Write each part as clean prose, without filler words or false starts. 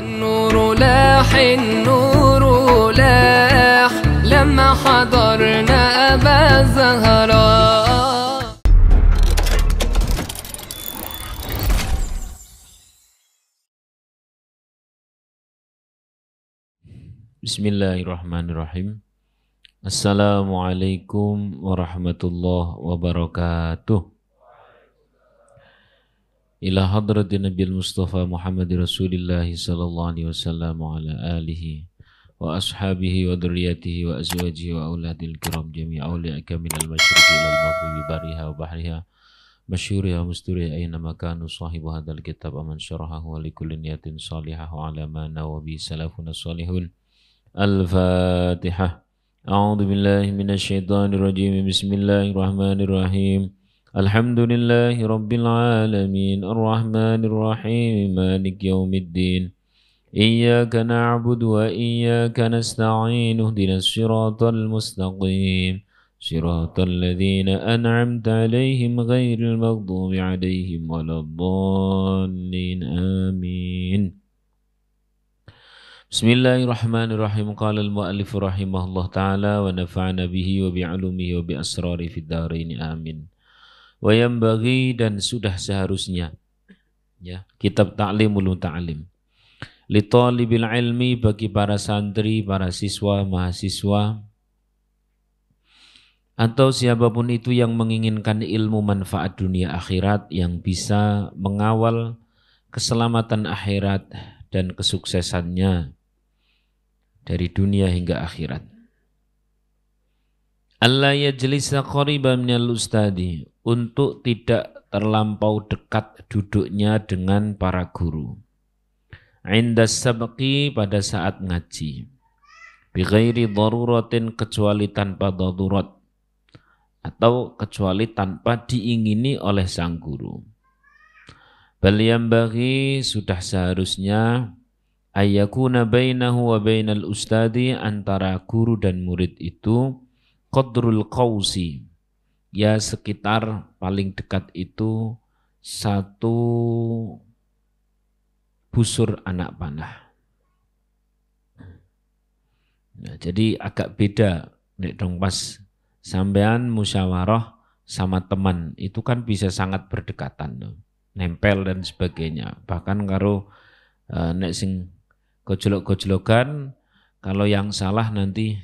النور لاح النور لاح لما حضرنا أبا زهراء. Bismillahirrahmanirrahim. Assalamualaikum warahmatullahi wabarakatuh. Ila hadratin Nabil Mustafa Muhammad Rasulillah sallallahu alaihi wasallam wa ala alihi wa ashabihi wa dzurriyyatihi wa azwajihi wa auladil kiram jami'a awliya'a minal masyriqi ilal maghribi bariha wa bahriha masyhuriha musturiha aina makanu sahibu hadzal kitab aman syarahahu wa likulli niyatin salihah wa ala ma nawabi salafuna salihun. Al-Fatihah. A'udzu billahi minasyaitonir rajim. Bismillahirrahmanirrahim. Alhamdulillahi rabbil alamin. Arrahmanir rahim. Maliki yaumiddin. Iyyaka na'budu wa iyyaka nasta'in. Ihdinas siratal mustaqim. Siratal ladzina an'amta 'alaihim ghairil maghdubi 'alaihim waladdallin. Amin. Bismillahirrahmanirrahim. Qala al-mu'allif rahimahullah ta'ala wa nafa'ana bihi wa bi'ulumihi wa bi'asrari fid dharain amin. Wa yanbaghi, dan sudah seharusnya ya, kitab Ta'limul Muta'allim li talibil ilmi, bagi para santri, para siswa, mahasiswa atau siapapun itu yang menginginkan ilmu manfaat dunia akhirat yang bisa mengawal keselamatan akhirat dan kesuksesannya dari dunia hingga akhirat. Allah yajlisa qariban minal ustadi, untuk tidak terlampau dekat duduknya dengan para guru. Indas sabqi, pada saat ngaji. Bi ghairi daruratin, kecuali tanpa darurat atau kecuali tanpa diingini oleh sang guru. Bal yambaghi, sudah seharusnya ayyakuna bainahu wa bainal ustadi, antara guru dan murid itu qadrul qausi, ya sekitar paling dekat itu satu busur anak panah. Nah, jadi agak beda nek dong pas sampean musyawarah sama teman itu kan bisa sangat berdekatan, nempel dan sebagainya. Bahkan karo nek sing gojlok-gojlokan, kalau yang salah nanti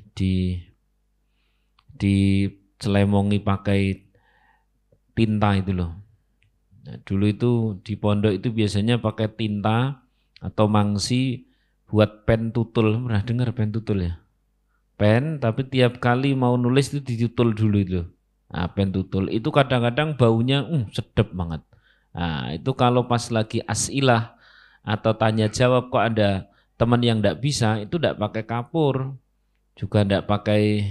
dicelemongi pakai tinta itu loh. Nah, dulu itu di pondok itu biasanya pakai tinta atau mangsi buat pen tutul. Pernah dengar pen tutul ya? Pen, tapi tiap kali mau nulis itu ditutul dulu itu. Nah, pen tutul itu kadang-kadang baunya sedap banget. Nah, itu kalau pas lagi as'ilah atau tanya jawab kok ada teman yang tidak bisa, itu tidak pakai kapur, juga tidak pakai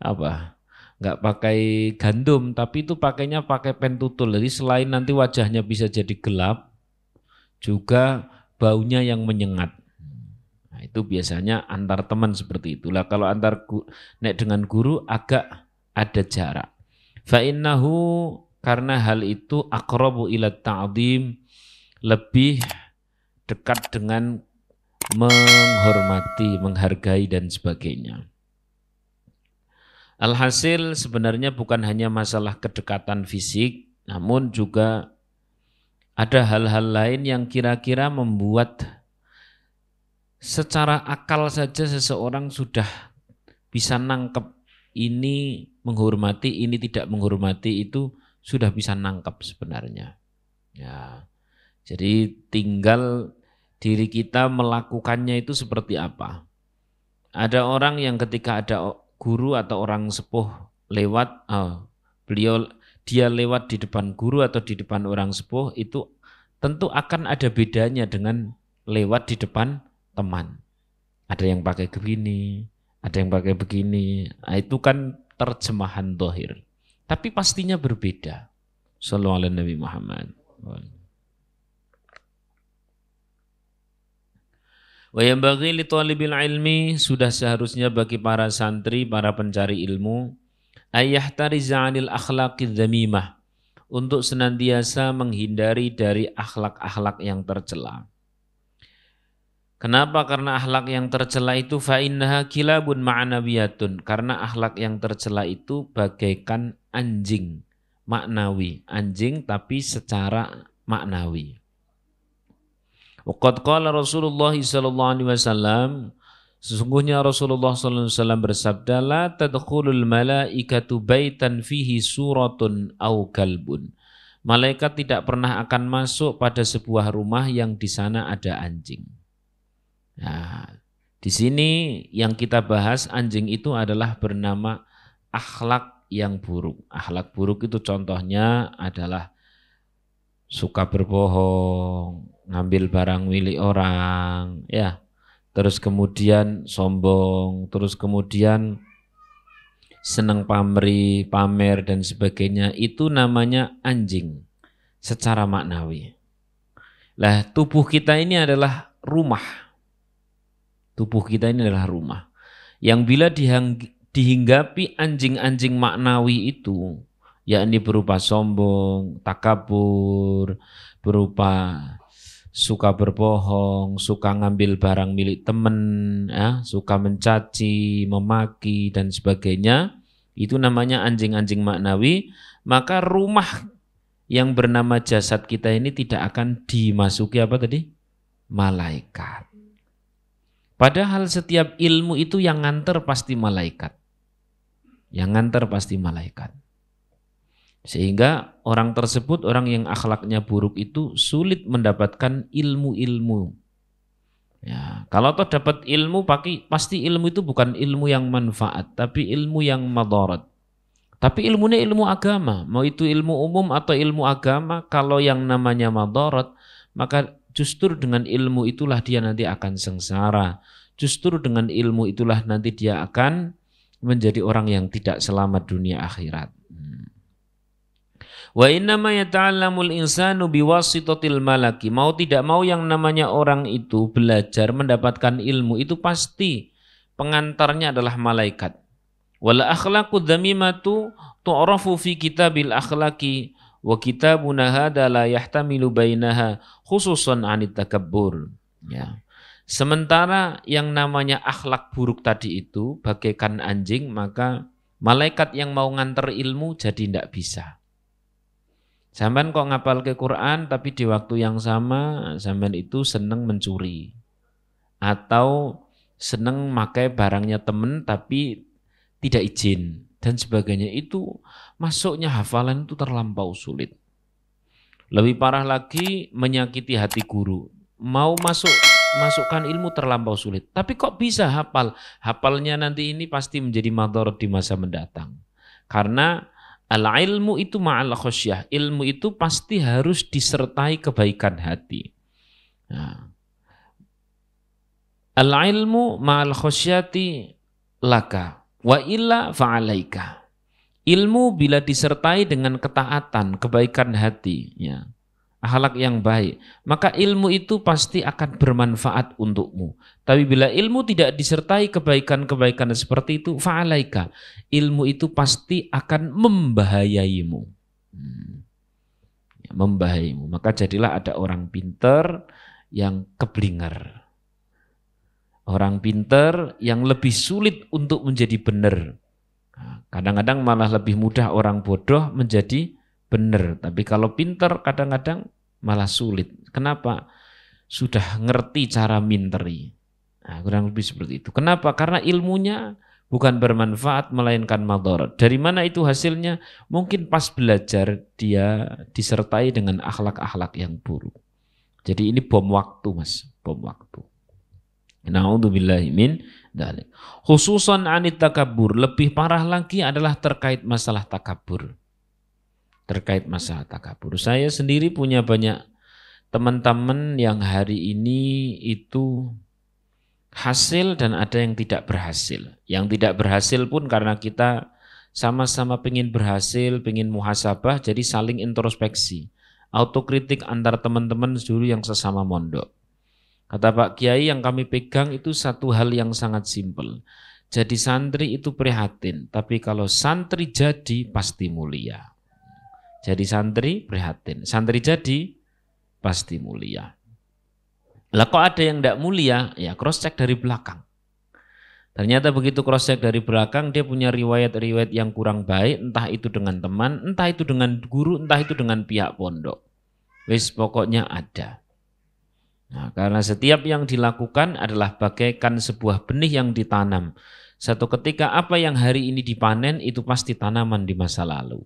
nggak pakai gandum, tapi itu pakainya pakai pen tutul. Jadi selain nanti wajahnya bisa jadi gelap, juga baunya yang menyengat. Nah, itu biasanya antar teman seperti itulah. Kalau antar nek dengan guru agak ada jarak. Fa innahu, karena hal itu aqrabu ila ta'dhim, lebih dekat dengan menghormati, menghargai dan sebagainya. Alhasil sebenarnya bukan hanya masalah kedekatan fisik, namun juga ada hal-hal lain yang kira-kira membuat secara akal saja seseorang sudah bisa nangkep ini menghormati, ini tidak menghormati, itu sudah bisa nangkep sebenarnya. Ya. Jadi tinggal diri kita melakukannya itu seperti apa. Ada orang yang ketika ada guru atau orang sepuh lewat, dia lewat di depan guru atau di depan orang sepuh, itu tentu akan ada bedanya dengan lewat di depan teman. Ada yang pakai begini, ada yang pakai begini. Nah, itu kan terjemahan zahir. Tapi pastinya berbeda. Shallallahu alaihi Nabi Muhammad. Wa yanbaghi li talibil ilmi, sudah seharusnya bagi para santri, para pencari ilmu, ayyahtariza 'anil akhlaqiz dzamimah, untuk senantiasa menghindari dari akhlak-akhlak yang tercela. Kenapa? Karena akhlak yang tercela itu fa innaha kilabun ma'nawiyatun. Karena akhlak yang tercela itu bagaikan anjing maknawi, anjing tapi secara maknawi. Waqad qala Rasulullah sallallahu alaihi wasallam, sesungguhnya Rasulullah sallallahu alaihi wasallam bersabda, la tadkhulul malaikatu baitan fihi suratun au kalbun. Malaikat tidak pernah akan masuk pada sebuah rumah yang di sana ada anjing. Nah, di sini yang kita bahas anjing itu adalah bernama akhlak yang buruk. Akhlak buruk itu contohnya adalah suka berbohong, ngambil barang milik orang, ya. Terus kemudian sombong, terus kemudian senang pamrih, pamer dan sebagainya. Itu namanya anjing secara maknawi. Lah, tubuh kita ini adalah rumah. Tubuh kita ini adalah rumah. Yang bila dihinggapi anjing-anjing maknawi itu, yakni berupa sombong, takabur, berupa suka berbohong, suka ngambil barang milik teman, ya, suka mencaci, memaki dan sebagainya, itu namanya anjing-anjing maknawi. Maka rumah yang bernama jasad kita ini tidak akan dimasuki apa tadi? Malaikat. Padahal setiap ilmu itu yang nganter pasti malaikat. Yang nganter pasti malaikat. Sehingga orang tersebut, orang yang akhlaknya buruk itu sulit mendapatkan ilmu-ilmu. Ya, kalau toh dapat ilmu, pasti ilmu itu bukan ilmu yang manfaat, tapi ilmu yang madarat. Tapi ilmunya ilmu agama, mau itu ilmu umum atau ilmu agama, kalau yang namanya madarat, maka justru dengan ilmu itulah dia nanti akan sengsara. Justru dengan ilmu itulah nanti dia akan menjadi orang yang tidak selamat dunia akhirat. Wa innama yata'allamul insanu biwasitatil malaki. Mau tidak mau yang namanya orang itu belajar mendapatkan ilmu itu pasti pengantarnya adalah malaikat. Wal akhlaqu dzamimatu tu'rafu fi kitabil akhlaqi wa kitabuna hadza la yahtamilu bainaha khususan anit takabbur. Ya. Sementara yang namanya akhlak buruk tadi itu bagaikan anjing, maka malaikat yang mau nganter ilmu jadi tidak bisa. Sampean kok ngapal ke Quran tapi di waktu yang sama sampean itu seneng mencuri atau seneng makai barangnya temen tapi tidak izin dan sebagainya, itu masuknya hafalan itu terlampau sulit. Lebih parah lagi menyakiti hati guru. Mau masukkan ilmu terlampau sulit. Tapi kok bisa hafal? Hafalnya nanti ini pasti menjadi madharat di masa mendatang. Karena al-ilmu itu ma'al khosyah. Ilmu itu pasti harus disertai kebaikan hati. Nah, al-ilmu ma'al khosyati laka wa illa fa'alaika. Ilmu bila disertai dengan ketaatan, kebaikan hati, ya, akhlak yang baik, maka ilmu itu pasti akan bermanfaat untukmu. Tapi bila ilmu tidak disertai kebaikan-kebaikan seperti itu, fa'alaika, ilmu itu pasti akan membahayaimu. Membahayaimu. Maka jadilah ada orang pinter yang keblinger. Orang pinter yang lebih sulit untuk menjadi benar. Kadang-kadang malah lebih mudah orang bodoh menjadi benar. Tapi kalau pinter kadang-kadang malah sulit. Kenapa? Sudah ngerti cara minteri. Nah, kurang lebih seperti itu. Kenapa? Karena ilmunya bukan bermanfaat melainkan madharat. Dari mana itu hasilnya? Mungkin pas belajar dia disertai dengan akhlak-akhlak yang buruk. Jadi ini bom waktu, Mas, bom waktu. Na'udzubillahi min dzalik. Khususan anit takabur, lebih parah lagi adalah terkait masalah takabur. Terkait masalah takabur. Saya sendiri punya banyak teman-teman yang hari ini itu hasil dan ada yang tidak berhasil. Yang tidak berhasil pun karena kita sama-sama pengen berhasil, pengen muhasabah, jadi saling introspeksi. Autokritik antar teman-teman dulu yang sesama mondok. Kata Pak Kiai, yang kami pegang itu satu hal yang sangat simpel. Jadi santri itu prihatin, tapi kalau santri jadi pasti mulia. Jadi santri prihatin, santri jadi pasti mulia. Lah kok ada yang tidak mulia? Ya cross check dari belakang. Ternyata begitu cross check dari belakang dia punya riwayat-riwayat yang kurang baik, entah itu dengan teman, entah itu dengan guru, entah itu dengan pihak pondok. Wis pokoknya ada. Nah, karena setiap yang dilakukan adalah bagaikan sebuah benih yang ditanam. Satu ketika apa yang hari ini dipanen itu pasti tanaman di masa lalu.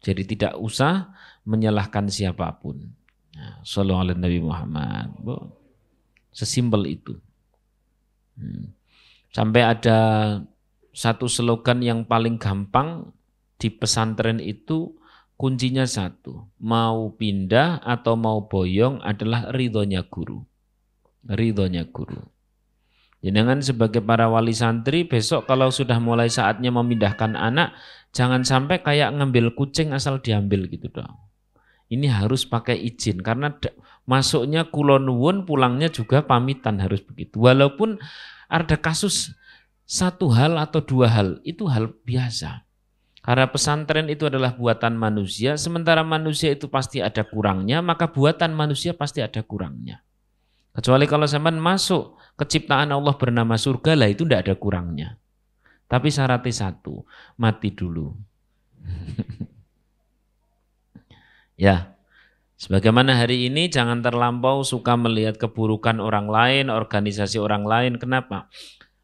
Jadi tidak usah menyalahkan siapapun. Nah, Shallallahu alaihi Nabi Muhammad. Sesimpel itu. Sampai ada satu slogan yang paling gampang di pesantren itu, kuncinya satu, mau pindah atau mau boyong adalah ridhonya guru. Ridhonya guru. Jangan sebagai para wali santri besok kalau sudah mulai saatnya memindahkan anak, jangan sampai kayak ngambil kucing asal diambil gitu dong. Ini harus pakai izin karena masuknya kulon nuwun, pulangnya juga pamitan harus begitu. Walaupun ada kasus satu hal atau dua hal, itu hal biasa. Karena pesantren itu adalah buatan manusia, sementara manusia itu pasti ada kurangnya, maka buatan manusia pasti ada kurangnya. Kecuali kalau zaman masuk ke ciptaan Allah bernama surga, lah itu tidak ada kurangnya. Tapi syaratnya satu, mati dulu. Ya, sebagaimana hari ini jangan terlampau suka melihat keburukan orang lain, organisasi orang lain. Kenapa?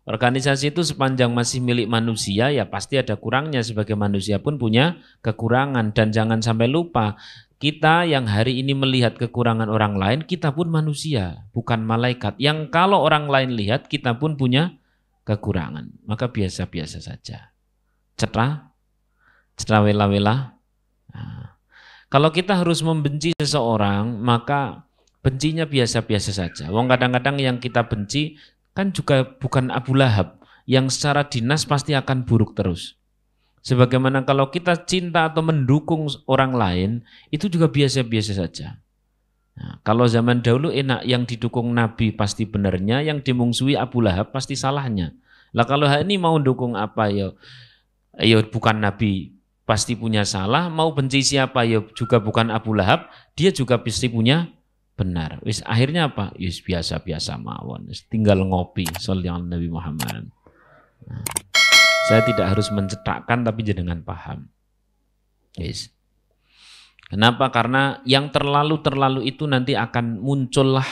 Organisasi itu sepanjang masih milik manusia ya pasti ada kurangnya, sebagai manusia pun punya kekurangan. Dan jangan sampai lupa, kita yang hari ini melihat kekurangan orang lain, kita pun manusia, bukan malaikat. Yang kalau orang lain lihat, kita pun punya kekurangan. Maka biasa-biasa saja. Cetra wela-wela. Nah, kalau kita harus membenci seseorang, maka bencinya biasa-biasa saja. Wong kadang-kadang yang kita benci kan juga bukan Abu Lahab yang secara dinas pasti akan buruk terus. Sebagaimana kalau kita cinta atau mendukung orang lain itu juga biasa-biasa saja. Nah, kalau zaman dahulu enak, yang didukung Nabi pasti benarnya, yang dimungsuhi Abu Lahab pasti salahnya. Lah kalau hari ini mau dukung apa ya bukan Nabi pasti punya salah, mau benci siapa ya juga bukan Abu Lahab, dia juga pasti punya benar. Wis akhirnya apa? Wis biasa-biasa mawon. Tinggal ngopi sallallahu Nabi Muhammad. Nah, saya tidak harus mencetakkan tapi jenengan paham. Wis. Kenapa? Karena yang terlalu itu nanti akan muncullah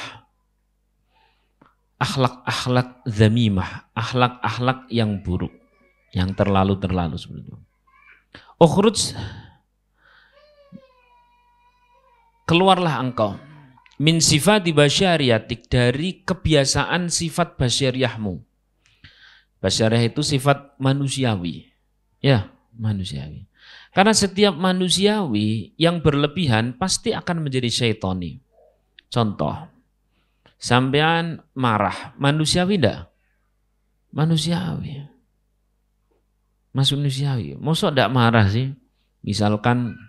akhlak-akhlak zamimah, akhlak-akhlak yang buruk, yang terlalu seperti itu. Ukhruj, keluarlah engkau min sifati basyariyatik, dari kebiasaan sifat basyariahmu. Basyariah itu sifat manusiawi. Ya, manusiawi. Karena setiap manusiawi yang berlebihan pasti akan menjadi syaitoni. Contoh, sampean marah, manusiawi enggak? Manusiawi. Manusiawi. Masa enggak marah sih? Misalkan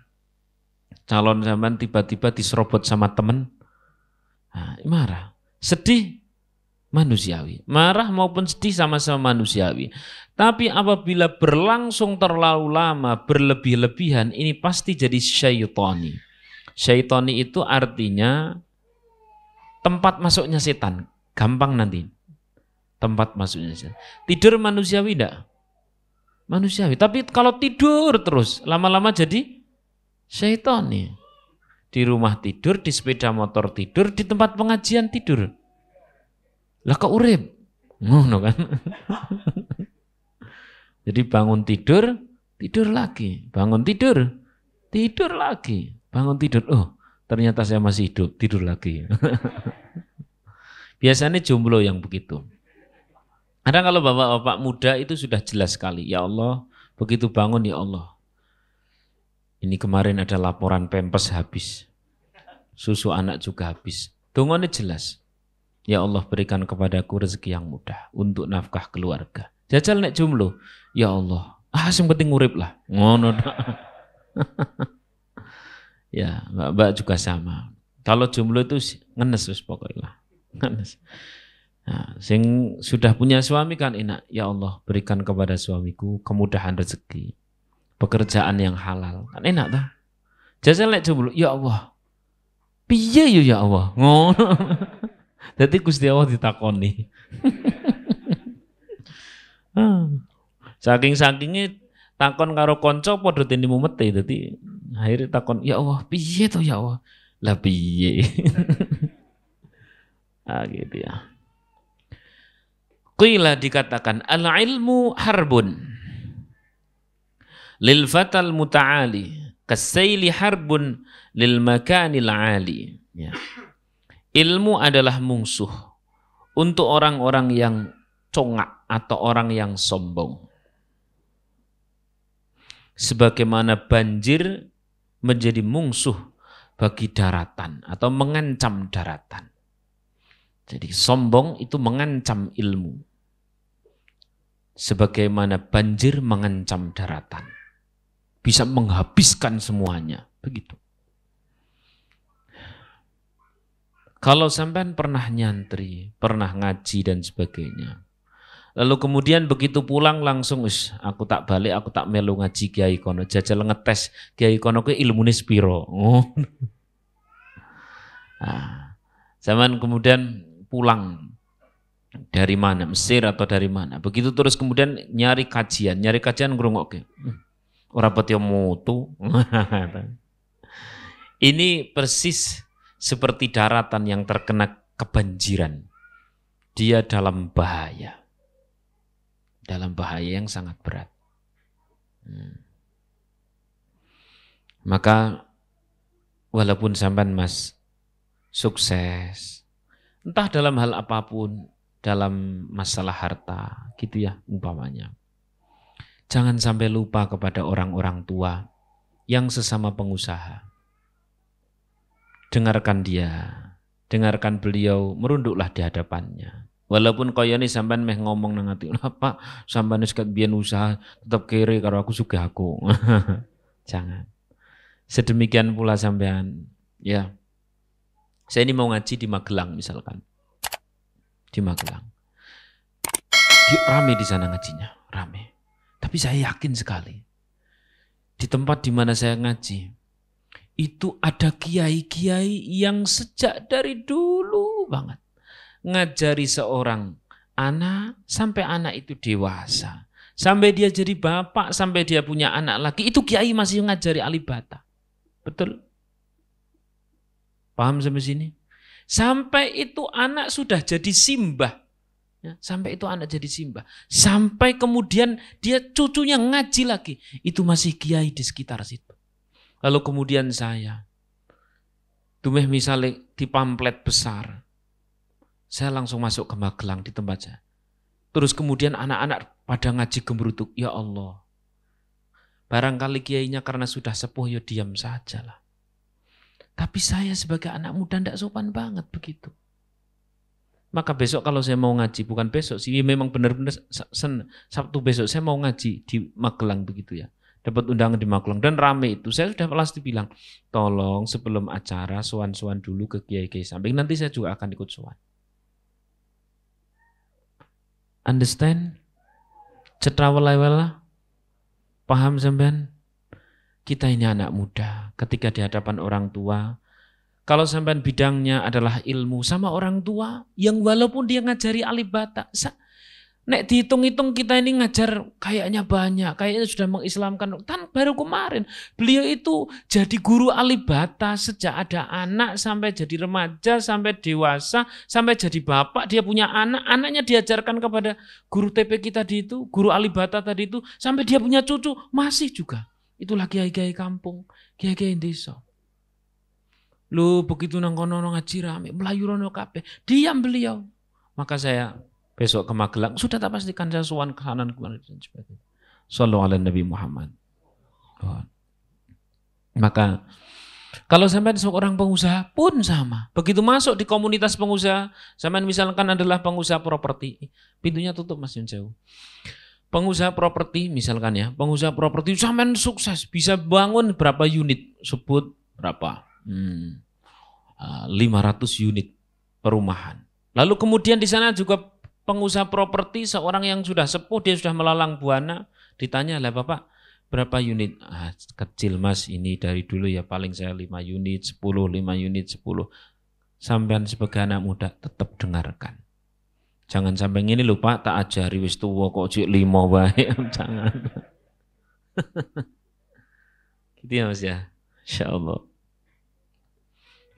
calon sampean tiba-tiba diserobot sama teman, nah, marah. Sedih, manusiawi. Marah maupun sedih sama-sama manusiawi. Tapi apabila berlangsung terlalu lama, berlebih-lebihan, ini pasti jadi syaitoni. Syaitoni itu artinya tempat masuknya setan. Gampang nanti. Tempat masuknya setan. Tidur manusiawi enggak? Manusiawi. Tapi kalau tidur terus, lama-lama jadi syaitoni. Di rumah tidur, di sepeda motor tidur, di tempat pengajian tidur. Lah kok urip? Ngono kan. Jadi bangun tidur, tidur lagi. Bangun tidur, tidur lagi. Bangun tidur, oh ternyata saya masih hidup, tidur lagi. Biasanya jomblo yang begitu. Ada kalau bapak-bapak muda itu sudah jelas sekali. Ya Allah, begitu bangun ya Allah. Ini kemarin ada laporan Pampers habis. Susu anak juga habis. Dongane jelas. Ya Allah, berikan kepadaku rezeki yang mudah untuk nafkah keluarga. Jajal nek jomblo. Ya Allah, sing penting urip lah. Ngono. Ya, Mbak juga sama. Kalau jomblo itu ngenes wis pokoknya. Ngenes. Nah, sing sudah punya suami kan enak. Ya Allah, berikan kepada suamiku kemudahan rezeki. Pekerjaan yang halal. Kan enak tak? Jajal nek jomblo, ya Allah. Piye ya Allah? Ngono. Jadi Gusti Allah ditakoni. Saking-sakingnya takon karo kanca padha dene mumete. Dadi akhirnya takon, "Ya Allah, piye to ya Allah?" Lah piye? Gitu ya. Qila dikatakan al-ilmu harbun lil fatal muta'ali kasaili harbun lil makanil ali. Ya. Ilmu adalah musuh untuk orang-orang yang congak atau orang yang sombong. Sebagaimana banjir menjadi musuh bagi daratan atau mengancam daratan. Jadi sombong itu mengancam ilmu. Sebagaimana banjir mengancam daratan. Bisa menghabiskan semuanya. Begitu. Kalau sampean pernah nyantri, pernah ngaji dan sebagainya. Lalu kemudian begitu pulang langsung, aku tak balik, aku tak melu ngaji Kiai kono. Jajal ngetes Kiai kono ke ilmune sepiro. Nah, zaman kemudian pulang. Dari mana? Mesir atau dari mana? Begitu terus kemudian nyari kajian ngrungokke. Ora pati mutu. Ini persis seperti daratan yang terkena kebanjiran. Dia dalam bahaya. Dalam bahaya yang sangat berat. Maka walaupun sampean Mas sukses, entah dalam hal apapun, dalam masalah harta, gitu ya umpamanya. Jangan sampai lupa kepada orang-orang tua yang sesama pengusaha. Dengarkan dia, dengarkan beliau, merunduklah di hadapannya. Walaupun kaya ini sampean meh ngomong nang ati, "Pak, sampean wis ket biyen usaha tetep kere karo aku sugih aku." Jangan. Sedemikian pula sampean, ya. Saya ini mau ngaji di Magelang misalkan. Di Magelang. Rame di sana ngajinya, rame. Tapi saya yakin sekali, di tempat di mana saya ngaji, itu ada kiai-kiai yang sejak dari dulu banget ngajari seorang anak sampai anak itu dewasa. Sampai dia jadi bapak, sampai dia punya anak lagi, itu kiai masih ngajari alibata. Betul? Paham sampai sini? Sampai itu anak sudah jadi simbah. Ya, sampai itu anak jadi simbah. Sampai kemudian dia cucunya ngaji lagi. Itu masih kiai di sekitar situ. Lalu kemudian saya, dumeh misalnya di pamflet besar, saya langsung masuk ke Magelang di tempat saya. Terus kemudian anak-anak pada ngaji gemerutuk, ya Allah. Barangkali kiainya karena sudah sepuh, ya diam sajalah. Tapi saya sebagai anak muda tidak sopan banget begitu. Maka besok kalau saya mau ngaji, bukan besok sih, memang benar-benar Sabtu besok saya mau ngaji di Magelang begitu ya. Dapat undangan di Magelang dan rame itu. Saya sudah pasti bilang, tolong sebelum acara sowan-sowan dulu ke kiai-kiai samping. Nanti saya juga akan ikut sowan. Understand? Cetrawala-wala? Paham sampean? Kita ini anak muda, ketika di hadapan orang tua, kalau sampean bidangnya adalah ilmu sama orang tua, yang walaupun dia ngajari alibata, nek dihitung-hitung kita ini ngajar kayaknya banyak, kayaknya sudah mengislamkan. Kan baru kemarin, beliau itu jadi guru alibata sejak ada anak, sampai jadi remaja, sampai dewasa, sampai jadi bapak, dia punya anak, anaknya diajarkan kepada guru TP kita di itu, guru alibata tadi itu, sampai dia punya cucu, masih juga. Itulah kiai-kiai kampung, kiai-kiai desa. Lu begitu nang kono ngaji rame, melayu rono kabeh, diam beliau. Maka saya besok ke Magelang, sudah tak pastikan saya sowan ke kanan kemana dan sebagainya. Sallallahu alaihi Nabi Muhammad. Oh. Maka kalau sampai seorang pengusaha pun sama. Begitu masuk di komunitas pengusaha, sampai misalkan adalah pengusaha properti, pintunya tutup Mas Yunsewu. Pengusaha properti misalkan ya, pengusaha properti sampean sukses bisa bangun berapa unit, sebut berapa? 500 unit perumahan. Lalu kemudian di sana juga pengusaha properti seorang yang sudah sepuh, dia sudah melalang buana, ditanya lah Bapak berapa unit? Kecil Mas, ini dari dulu ya paling saya 5 unit, 10, 5 unit, 10. sampean sebagai anak muda tetap dengarkan. Jangan sampai ini lupa tak ajari wis tuwa kok cik 5 wae. Jangan. Gitu ya Mas ya. Insyaallah.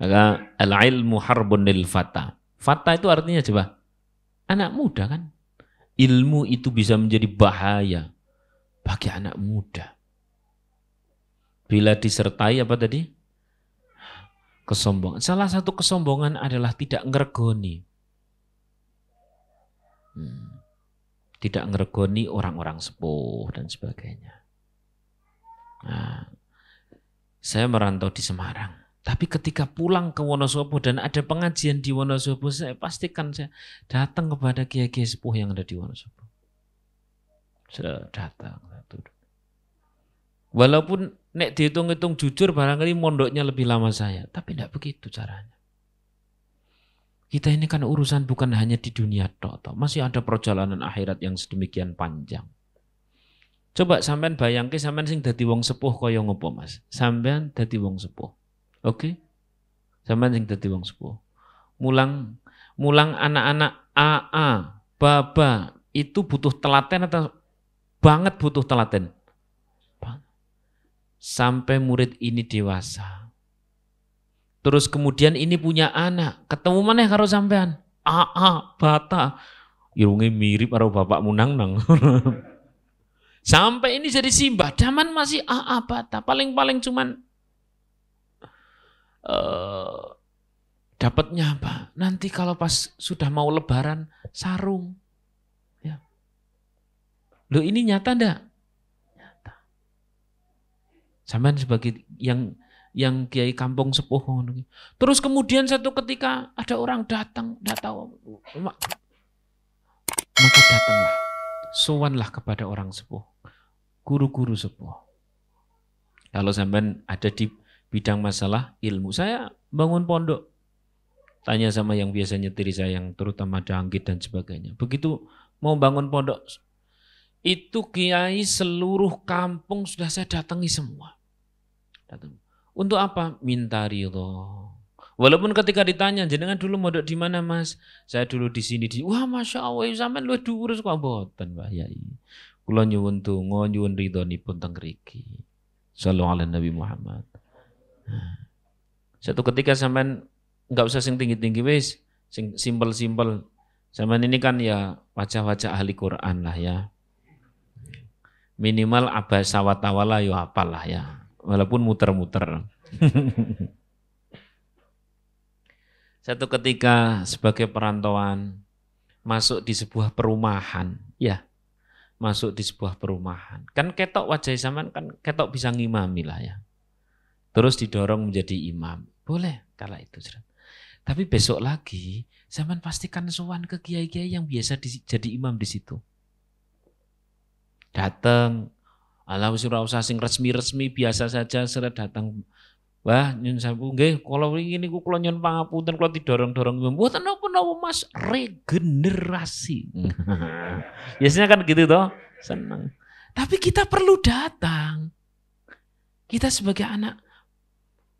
Maka al-ilmu harbun lil fata. Fata itu artinya coba anak muda kan. Ilmu itu bisa menjadi bahaya bagi anak muda. Bila disertai apa tadi? Kesombongan. Salah satu kesombongan adalah tidak ngeregoni. Tidak ngeregoni orang-orang sepuh dan sebagainya. Nah, saya merantau di Semarang. Tapi ketika pulang ke Wonosobo dan ada pengajian di Wonosobo, saya pastikan saya datang kepada kiai-kiai sepuh yang ada di Wonosobo. Saya datang. Walaupun nek dihitung-hitung jujur barangkali mondoknya lebih lama saya, tapi tidak begitu caranya. Kita ini kan urusan bukan hanya di dunia tok, masih ada perjalanan akhirat yang sedemikian panjang. Coba sampean bayangke sampean sing dadi wong sepuh kaya ngopo Mas? Sampean dadi wong sepuh. Oke? Sampean sing dadi wong sepuh. Mulang anak-anak AA, baba itu butuh telaten atau banget butuh telaten? Sampai murid ini dewasa. Terus kemudian ini punya anak, ketemu maneh karo sampean. AA, bata. Irunge mirip karo bapakmu nang. Sampai ini jadi simbah, zaman masih AA, bata. Paling-paling cuman dapatnya apa? Nanti kalau pas sudah mau lebaran, sarung. Ya. Loh ini nyata ndak? Nyata. Sampean sebagai yang kiai kampung sepuh. Terus kemudian satu ketika ada orang datang, enggak tahu. Maka datanglah, sowanlah kepada orang sepuh, guru-guru sepuh. Kalau sampean ada di bidang masalah ilmu, saya bangun pondok, tanya sama yang biasa nyetiri saya, yang terutama Dangkit dan sebagainya. Begitu mau bangun pondok, itu kiai seluruh kampung sudah saya datangi semua. Datang. Untuk apa? Minta ridho. Walaupun ketika ditanya, jenengan dulu mondok di mana Mas? Saya dulu di sini. Wah Masya Allah, sampean luwih dhuwur kok mboten Pak Yai. Kula nyuwun donga, nyuwun ridhonipun teng mriki. Sallallahu alaihi Nabi Muhammad. Satu ketika sampean enggak usah sing tinggi-tinggi wis, sing simpel-simpel. Sampean ini kan ya wajah-wajah ahli Quran lah ya. Minimal abasa wa tawala yo hafal lah ya. Walaupun muter-muter. Satu ketika sebagai perantauan masuk di sebuah perumahan, ya, masuk di sebuah perumahan. Kan ketok wajah zaman kan ketok bisa ngimami lah ya. Terus didorong menjadi imam. Boleh kala itu. Tapi besok lagi zaman pastikan sowan ke kiai-kiai yang biasa jadi imam di situ. Datang, ala wis ora usah sing resmi-resmi, biasa saja seret datang. Wah, nyun sampun nggih, kula wingi niku kula nyun pangapunten kula didorong-dorong. Mboten napa-napa Mas, regenerasi. Biasanya kan gitu toh, senang. Tapi kita perlu datang. Kita sebagai anak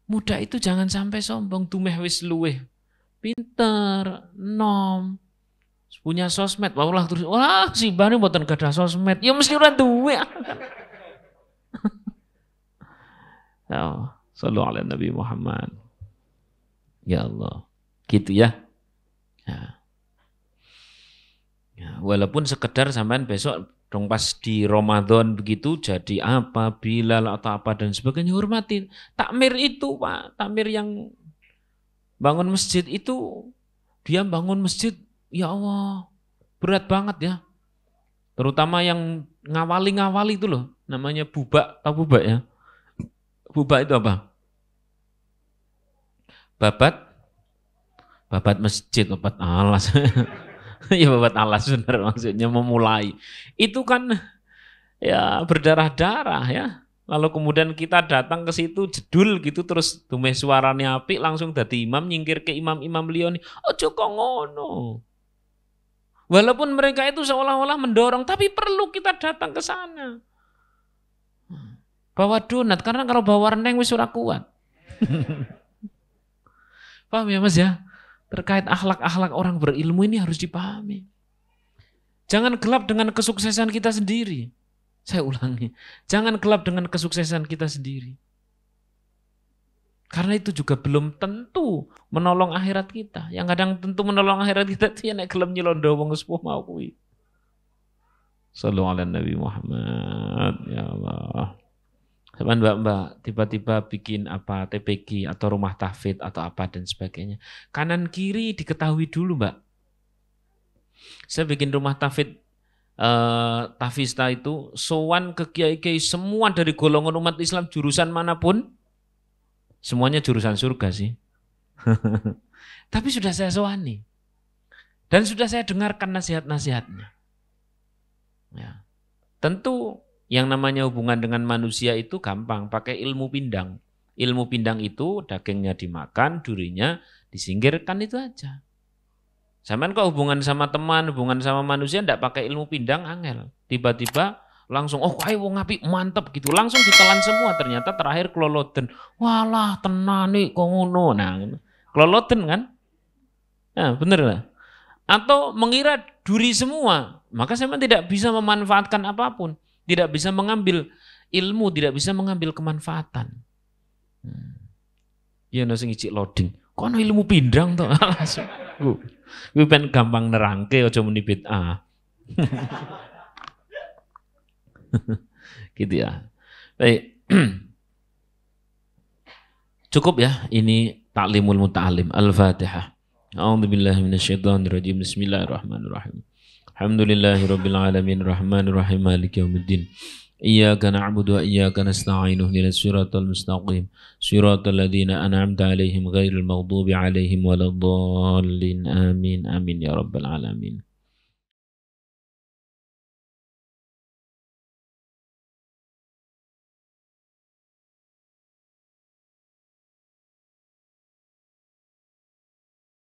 muda itu jangan sampai sombong, tumeh wis luweh pinter, nom, punya sosmed, wah terus wah si Bani mboten gadah sosmed. Ya mesti ora duwe. Oh. Sallallahu alaihi Nabi Muhammad. Ya Allah. Gitu ya. Ya. Ya, walaupun sekedar sampean besok dong pas di Ramadan begitu jadi apa, Bilal atau apa dan sebagainya, hormati. Takmir itu Pak, takmir yang bangun masjid itu, dia bangun masjid, ya Allah, berat banget ya. Terutama yang ngawali-ngawali itu loh, namanya bubak, tahu bubak ya? Bubak itu apa? Babat masjid, babat alas. Ya babat alas benar maksudnya memulai. Itu kan ya berdarah-darah ya. Lalu kemudian kita datang ke situ jedul gitu terus dumeh suarane apik langsung dadi imam nyingkir ke imam-imam liyane. Ojo kok ngono. Walaupun mereka itu seolah-olah mendorong tapi perlu kita datang ke sana. Bawa donat, karena kalau bawa reneng wis ora kuat. Paham ya Mas ya? terkait akhlak-akhlak orang berilmu ini harus dipahami. Jangan gelap dengan kesuksesan kita sendiri. Saya ulangi, jangan gelap dengan kesuksesan kita sendiri. Karena itu juga belum tentu menolong akhirat kita. Yang kadang tentu menolong akhirat kita itu ya nek gelem nyelondo wong sepuh mau kuwi. Sallallahu ala Nabi Muhammad. Ya Allah. Sama mbak-mbak tiba-tiba bikin apa TPG atau rumah tahfidz atau apa dan sebagainya. Kanan kiri diketahui dulu mbak. Saya bikin rumah tahfidz Tafista itu sowan ke kiai-kiai semua dari golongan umat Islam jurusan manapun. Semuanya jurusan surga sih. Tapi sudah saya sowani. Dan sudah saya dengarkan nasihat-nasihatnya. Ya. Tentu yang namanya hubungan dengan manusia itu gampang. Pakai ilmu pindang. Ilmu pindang itu dagingnya dimakan, durinya disingkirkan, itu aja. Sampean kok hubungan sama teman, hubungan sama manusia ndak pakai ilmu pindang, angel. Tiba-tiba langsung, oh ayo wong apik mantep gitu. Langsung ditelan semua, ternyata terakhir keloloten. Walah tenane kok ngono. Nah, keloloten kan? Nah, bener lah. Atau mengira duri semua. Maka saya tidak bisa memanfaatkan apapun. Tidak bisa mengambil ilmu, tidak bisa mengambil kemanfaatan. Ya nasi ngicik loading. Kok no ilmu pindang tuh? Langsung. Gue pengen gampang nerangke aja muni bid'ah. Gitu ya. Baik. Cukup ya, ini ta'limul muta'alim. Al-Fatihah. A'udzubillahi minasyaitonirrajim. Bismillahirrahmanirrahim. Alhamdulillahirabbil alamin, rahmanir rahim, maliki yaumiddin. Iyyaka na'budu wa iyyaka nasta'in. Ihdinas siratal mustaqim. Siratal ladzina an'amta 'alaihim ghairil maghdubi 'alaihim waladdallin. Amin. Amin ya rabbal alamin.